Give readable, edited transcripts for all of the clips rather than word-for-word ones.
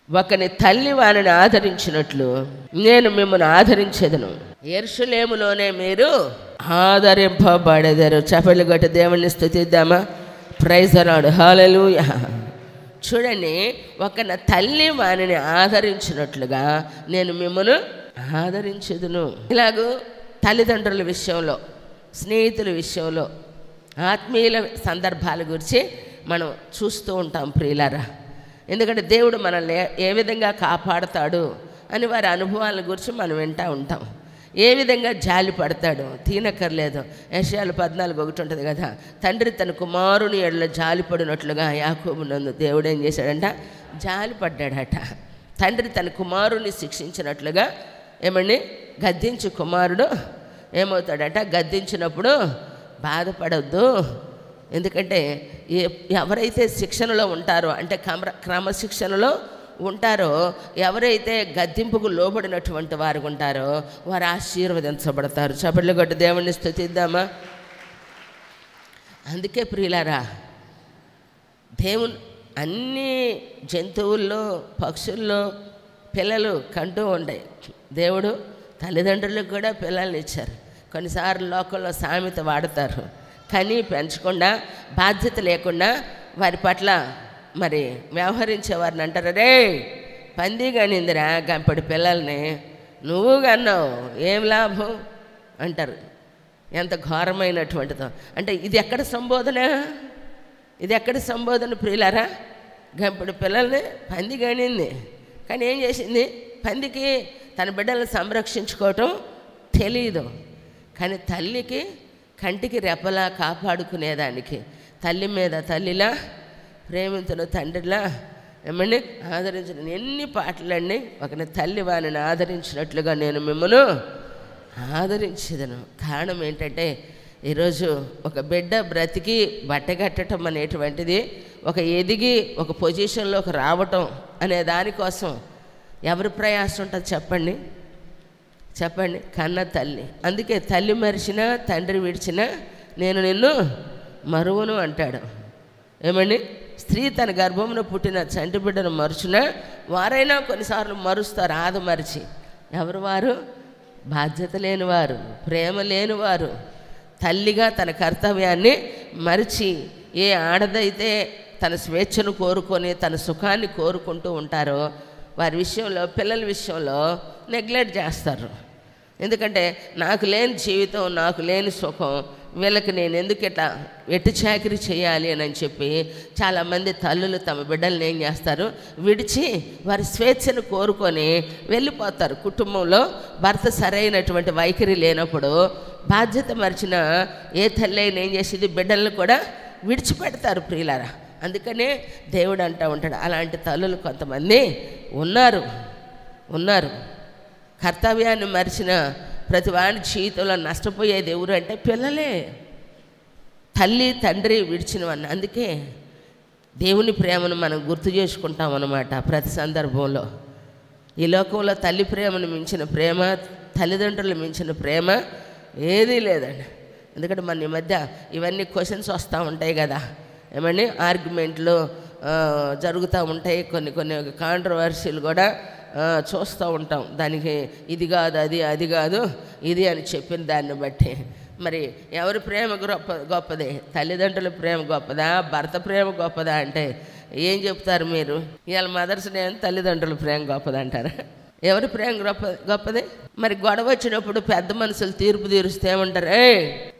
ఒకని తల్లి వారిని ఆదరించినట్లు నేను మిమ్మల్ని ఆదరించేదను. యెరూషలేములోనే మీరు ఆదరింపబడెదరు. చప్పట్లు కొట్టి దేవుణ్ణి స్తుతిద్దామా? ప్రైజ్ ది లార్డ్, హల్లెలూయా. చూడండి, ఒకన తల్లి వారిని ఆదరించినట్లుగా నేను మిమ్మల్ని ఆదరించేదను. ఇలాగూ తల్లిదండ్రుల విషయంలో, స్నేహితుల విషయంలో, ఆత్మీయుల సందర్భాల గురించి మనం చూస్తూ ఉంటాం ప్రియులారా. ఎందుకంటే దేవుడు మనల్ని ఏ విధంగా కాపాడుతాడు అని వారి అనుభవాల గురించి మనం వింటూ ఉంటాం. ఏ విధంగా జాలి పడతాడు తీనక్కర్లేదు. యెషయాలు 14:1 ఉంటుంది కదా, తండ్రి తన కుమారుని ఎడల జాలి పడినట్లుగా యాకోబు నందు దేవుడు ఏం చేశాడంట? జాలి పడ్డాడట. తండ్రి తన కుమారుని శిక్షించినట్లుగా ఏమండి గద్దించి కుమారుడు ఏమవుతాడట? గద్దించినప్పుడు బాధపడద్దు. ఎందుకంటే ఎవరైతే శిక్షణలో ఉంటారో, అంటే క్రమశిక్షణలో ఉంటారో, ఎవరైతే గద్దింపుకు లోబడినటువంటి వారు ఉంటారో వారు ఆశీర్వదించబడతారు. చప్పట్లు కొట్టి దేవుణ్ణి స్తుతిద్దామా? అందుకే ప్రియులారా, దేవుని అన్ని జంతువుల్లో, పక్షుల్లో పిల్లలు కంటూ ఉంటాయి. దేవుడు తల్లిదండ్రులకు కూడా పిల్లల్ని ఇచ్చారు. కొన్నిసార్లు లోకంలో సామెత వాడతారు, కని పెంచకుండా బాధ్యత లేకుండా వారి పట్ల మరి వ్యవహరించేవారిని అంటారు, రే పంది కానిందిరా గంపడి పిల్లల్ని నువ్వు కన్నావు ఏం లాభం అంటారు. ఎంత ఘోరమైనటువంటిదో. అంటే ఇది ఎక్కడ సంబోధన? ఇది ఎక్కడ సంబోధన ప్రియులారా? గంపడి పిల్లల్ని పంది కానింది, కానీ ఏం చేసింది? పందికి తన బిడ్డలను సంరక్షించుకోవటం తెలియదు. కానీ తల్లికి కంటికి రెప్పలా కాపాడుకునేదానికి, తల్లి మీద తల్లిలా ప్రేమించిన తండ్రిలా ఏమండి ఆదరించిన ఎన్ని పాటలండి. ఒకని తల్లి వారిని ఆదరించినట్లుగా నేను మిమ్మల్ని ఆదరించేదను. కారణం ఏంటంటే, ఈరోజు ఒక బిడ్డ బ్రతికి బట్టగట్టడం అనేటువంటిది, ఒక ఎదిగి ఒక పొజిషన్లోకి రావటం అనే దానికోసం ఎవరి ప్రయాసం ఉంటుంది చెప్పండి? చెప్పండి. కన్న తల్లి. అందుకే తల్లి మరిచినా తండ్రి విడిచినా నేను నిన్ను మరువను అంటాడు. ఏమండి? స్త్రీ తన గర్భంలో పుట్టిన చంటి బిడ్డను మరుచునా వారైనా కొన్నిసార్లు మరుస్తారు ఆదమరిచి. ఎవరు వారు? బాధ్యత లేనివారు, ప్రేమ లేనివారు. తల్లిగా తన కర్తవ్యాన్ని మరిచి, ఏ ఆడదైతే తన స్వేచ్ఛను కోరుకొని తన సుఖాన్ని కోరుకుంటూ ఉంటారో వారి విషయంలో, పిల్లల విషయంలో నెగ్లెక్ట్ చేస్తారు. ఎందుకంటే నాకు లేని జీవితం, నాకు లేని సుఖం, వీళ్ళకి నేను ఎందుకు ఇట్లా వెట్టి చాకిరీ చేయాలి అని చెప్పి చాలామంది తల్లులు తమ బిడ్డలను ఏం చేస్తారు? విడిచి వారి స్వేచ్ఛను కోరుకొని వెళ్ళిపోతారు. కుటుంబంలో భర్త సరైనటువంటి వైఖరి లేనప్పుడు బాధ్యత మరిచిన ఏ తల్లి అయినా ఏం చేసేది? బిడ్డలను కూడా విడిచిపెడతారు ప్రియులారా. అందుకనే దేవుడు అంటూ ఉంటాడు, అలాంటి తల్లులు కొంతమంది ఉన్నారు. కర్తవ్యాన్ని మరిచిన ప్రతి వాడి జీవితంలో నష్టపోయేది ఎవరు అంటే పిల్లలే. తల్లి తండ్రి విడిచినవన్నీ. అందుకే దేవుని ప్రేమను మనం గుర్తు చేసుకుంటాం అన్నమాట ప్రతి సందర్భంలో. ఈ లోకంలో తల్లి ప్రేమను మించిన ప్రేమ, తల్లిదండ్రులు మించిన ప్రేమ ఏదీ లేదండి. ఎందుకంటే మన ఈ మధ్య ఇవన్నీ క్వశ్చన్స్ వస్తూ ఉంటాయి కదా, ఏమండి ఆర్గ్యుమెంట్లు జరుగుతూ ఉంటాయి. కొన్ని కాంట్రవర్సీలు కూడా చూస్తూ ఉంటాం. దానికి ఇది కాదు అది కాదు ఇది అని చెప్పిన దాన్ని బట్టి మరి ఎవరి ప్రేమ గొప్పదే? తల్లిదండ్రుల ప్రేమ గొప్పదా, భర్త ప్రేమ గొప్పదా అంటే ఏం చెప్తారు మీరు? ఇవాళ మదర్స్ డే తల్లిదండ్రుల ప్రేమ గొప్పదంటారా? ఎవరి ప్రేమ గొప్పది? మరి గొడవ వచ్చినప్పుడు పెద్ద మనుషులు తీర్పు తీరుస్తే ఏమంటారు?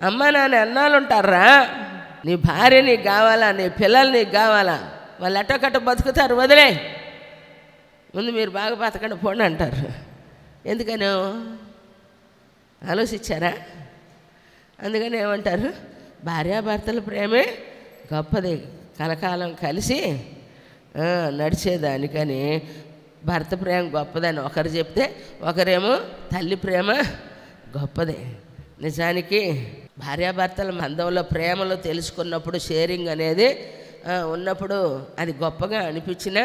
అమ్మా నాన్న ఎన్నాళ్ళు ఉంటారా? నీ భార్య నీకు కావాలా, నీ పిల్లలు నీకు కావాలా, వాళ్ళు ఎట్టకట్ట బతుకుతారు, వదిలే, ముందు మీరు బాగా బతకండి పోండి అంటారు. ఎందుకనో ఆలోచించారా? అందుకని ఏమంటారు? భార్యాభర్తల ప్రేమే గొప్పది, కలకాలం కలిసి నడిచేదానికని భర్త ప్రేమ గొప్పదని ఒకరు చెప్తే, ఒకరేమో తల్లి ప్రేమ గొప్పదే. నిజానికి భార్యాభర్తల మందంలో ప్రేమలో తెలుసుకున్నప్పుడు, షేరింగ్ అనేది ఉన్నప్పుడు అది గొప్పగా అనిపించినా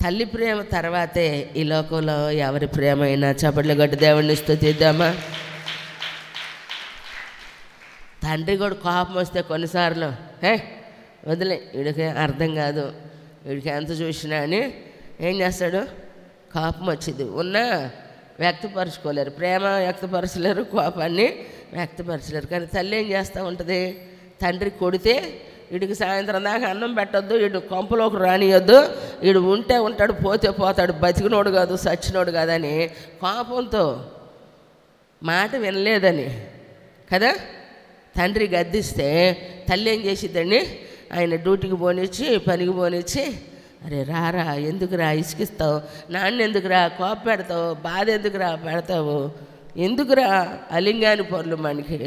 తల్లి ప్రేమ తర్వాతే ఈ లోకంలో ఎవరి ప్రేమ అయినా. చప్పట్లు కొట్టి దేవుణ్ణి స్తుతిద్దామా? తండ్రి కూడా కోపం వస్తే కొన్నిసార్లు వదిలే, వీడికి అర్థం కాదు, వీడికి ఎంత చూసినా అని ఏం చేస్తాడు? కోపం వచ్చింది. ఉన్నా వ్యక్తపరచుకోలేరు, ప్రేమ వ్యక్తపరచలేరు, కోపాన్ని వ్యక్తపరచలేరు. కానీ తల్లి ఏం చేస్తూ ఉంటుంది? తండ్రి కొడితే వీడికి సాయంత్రం దాకా అన్నం పెట్టొద్దు, వీడు కొంపలోకి రానియొద్దు, వీడు ఉంటే ఉంటాడు, పోతే పోతాడు, బతికినోడు కాదు సచ్చినోడు కాదని కోపంతో, మాట వినలేదని కదా తండ్రి గద్దిస్తే తల్లి ఏం చేసిద్దండి? ఆయన డ్యూటీకి పోనిచ్చి పనికి పోనిచ్చి, అరే రారా, ఎందుకురా ఇసుకిస్తావు, నాన్న ఎందుకురా కోప పెడతావు, బాధ ఎందుకురా పెడతావు, ఎందుకురా అలింగాని పనులు మనకి,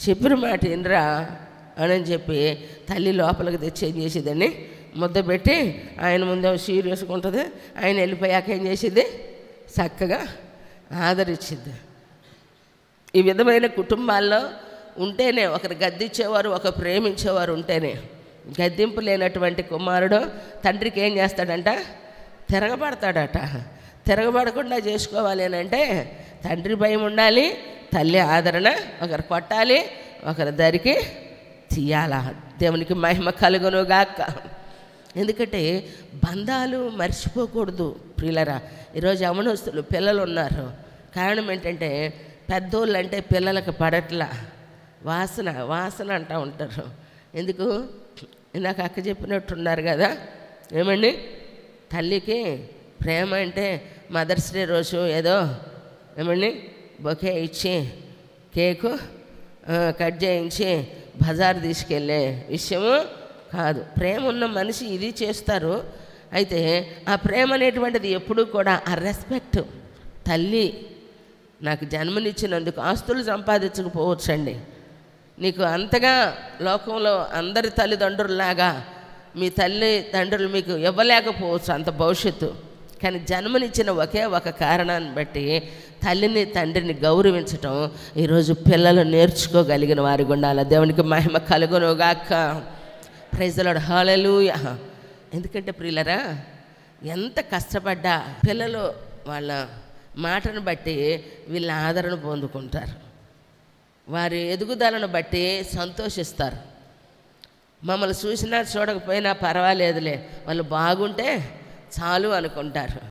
చెప్పిన మాట వినరా అని చెప్పి తల్లి లోపలికి తెచ్చి ఏం చేసేదండి? ముద్ద పెట్టి ఆయన ముందే సీరియస్గా ఉంటుంది. ఆయన వెళ్ళిపోయాక ఏం చేసేది? చక్కగా ఆదరించింది. ఈ విధమైన కుటుంబాల్లో ఉంటేనే, ఒకరు గద్దించేవారు, ఒకరు ప్రేమించేవారు ఉంటేనే. గద్దింపు లేనటువంటి కుమారుడు తండ్రికి ఏం చేస్తాడంట? తిరగబడతాడట. తిరగబడకుండా చేసుకోవాలి అని అంటే తండ్రి భయం ఉండాలి, తల్లి ఆదరణ, ఒకరు కొట్టాలి, ఒకరు దరికి తీయాల. దేవునికి మహిమ కలుగునుగాక. ఎందుకంటే బంధాలు మర్చిపోకూడదు ప్రియులరా. ఈరోజు యవనస్తులు పిల్లలు ఉన్నారు. కారణం ఏంటంటే పెద్దోళ్ళు అంటే పిల్లలకు పడట్లా, వాసన వాసన అంటూ ఉంటారు. ఎందుకు? ఇందాక అక్క చెప్పినట్టున్నారు కదా, ఏమండి, తల్లికి ప్రేమ అంటే మదర్స్ డే రోజు ఏదో ఏమండి బొకే ఇచ్చి కేకు కట్ చేయించి బజార్ తీసుకెళ్ళే విషయము కాదు. ప్రేమ ఉన్న మనిషి ఇది చేస్తారు. అయితే ఆ ప్రేమ అనేటువంటిది ఎప్పుడూ కూడా ఆ రెస్పెక్ట్. తల్లి నాకు జన్మనిచ్చినందుకు ఆస్తులు సంపాదించకపోవచ్చండి, నీకు అంతగా లోకంలో అందరి తల్లిదండ్రులలాగా మీ తల్లిదండ్రులు మీకు ఇవ్వలేకపోవచ్చు అంత భవిష్యత్తు. కానీ జన్మనిచ్చిన ఒకే ఒక కారణాన్ని బట్టి తల్లిని తండ్రిని గౌరవించటం ఈరోజు పిల్లలు నేర్చుకోగలిగిన వారి గుండాల. దేవునికి మహిమ కలుగునుగాక. ప్రైజ్ ది లార్డ్, హల్లెలూయా. ఎందుకంటే ప్రియులరా, ఎంత కష్టపడ్డా పిల్లలు వాళ్ళ మాటను బట్టి వీళ్ళ ఆదరణ పొందుకుంటారు, వారి ఎదుగుదలను బట్టి సంతోషిస్తారు. మమ్మల్ని చూసినా చూడకపోయినా పర్వాలేదులే, వాళ్ళు బాగుంటే చాలు అనుకుంటారు.